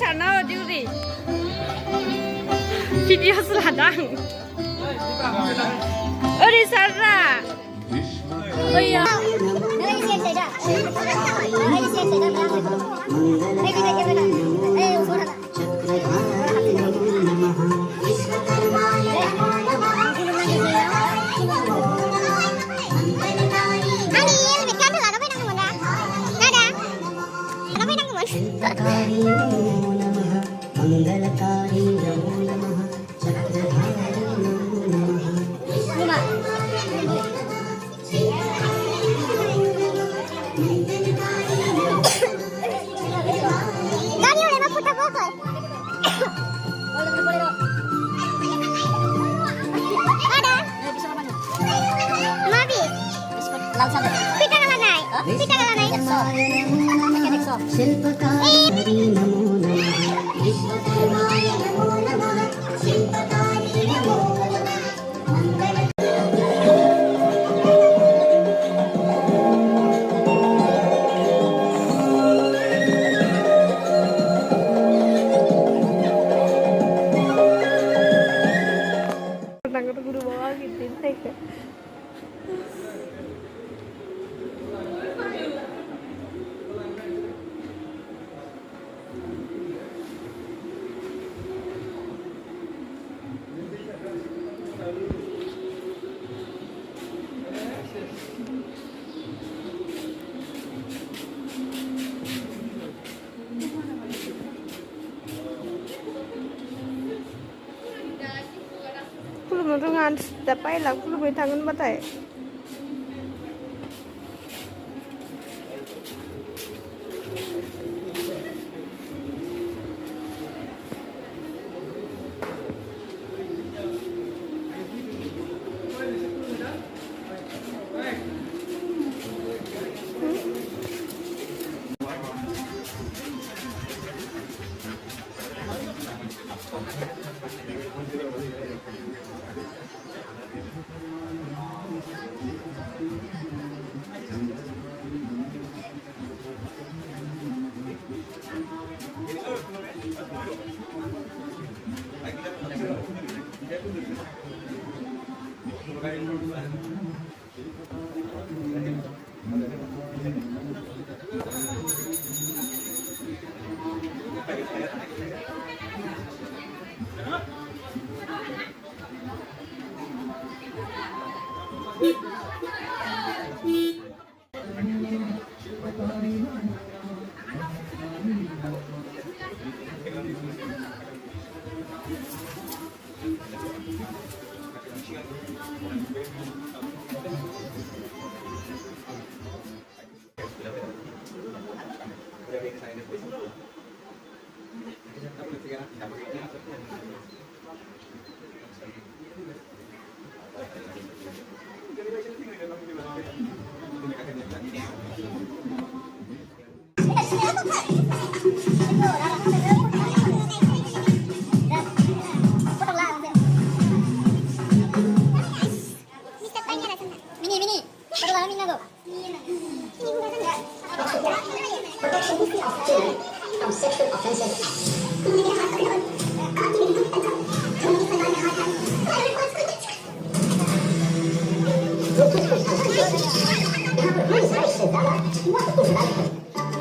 channel Judy video seladang đi xa ra bây giờ Menurungan dapat lah, kalau boleh tangan batai.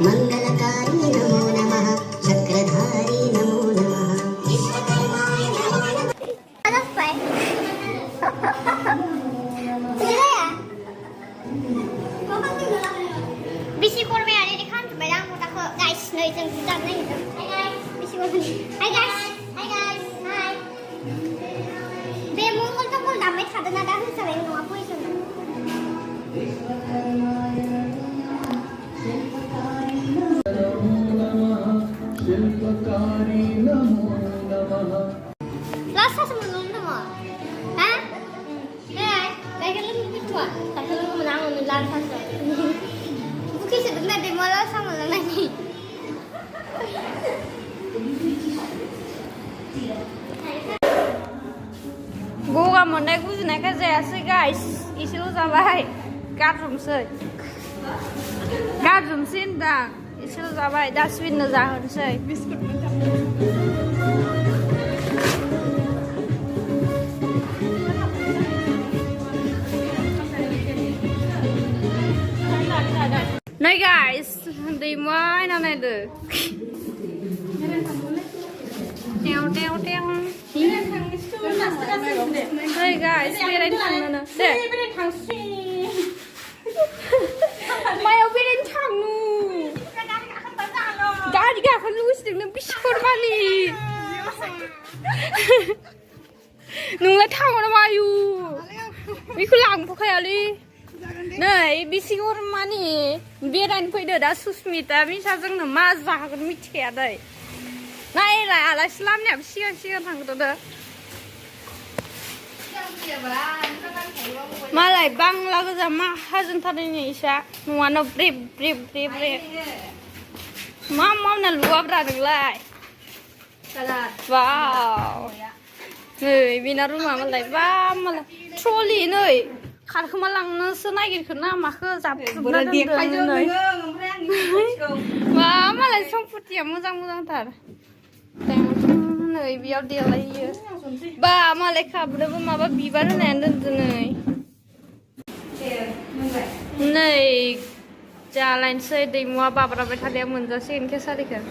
मंगलकारी नमो नमः चक्रधारी नमो नमः Bisi korbe ada di kan barang mau tak guys no itu kita nih gitu. Hai guys, bisi korbe. Hai guys, hai guys, hai. Be mungkul tuh kul damai kada nada hul sabai no apa itu. Lasa sebelum nama, hah? Eh, lagi lebih tua. Tak perlu menang menular lasa. Bukan sebenarnya di malah sama lagi. Gua mau naik bus naik aja sih guys. Isi lu sampai garum sih. Garum sih dah. Isi lu sampai dustbin dah sih. guys ดีมากนั่นเลยเด้อเตียวเตียวเตียวเฮ้ย guys ไปเล่นทางนั้นนะเด็กไปเล่นทางซีไม่เอาไปเล่นทางนู้นได้ดิค่ะเขารู้สึกนึกพิชิตมาลีหนูแล้วทำอะไรมาอยู่มีคุณหลังพวกใครอะไร네, 미식 오랜만이 미래는 보이더라 수스미다 미사정는 마자하고는 미치게 돼. 나이라 알아슬람냐 시간 한거다. 말라이 방라고자 마 하준 타르니 이샤 누아노 브립 마마나 루아브라는 라이 와우 네 미나루마 말라이 와 말라 트롤리 네ขาดขึ้นมาลังเนื้อเสื้อในกินขึ้นหน้ามาคือจับจุดนั้นเดินเลยว้ามาเลยช่องฟุตเตียมจังถัดแต่งเหนื่อยเบี้ยวเดียวอะไรเยอะบ้ามาเลยค่ะเดี๋ยวมาบ้าบีบ้านแนนเดินเหนื่อยเหนื่อยจะอะไรเสียดีมัวบ้าเราไปทะเลมันจะเสียนแค่สักทีกัน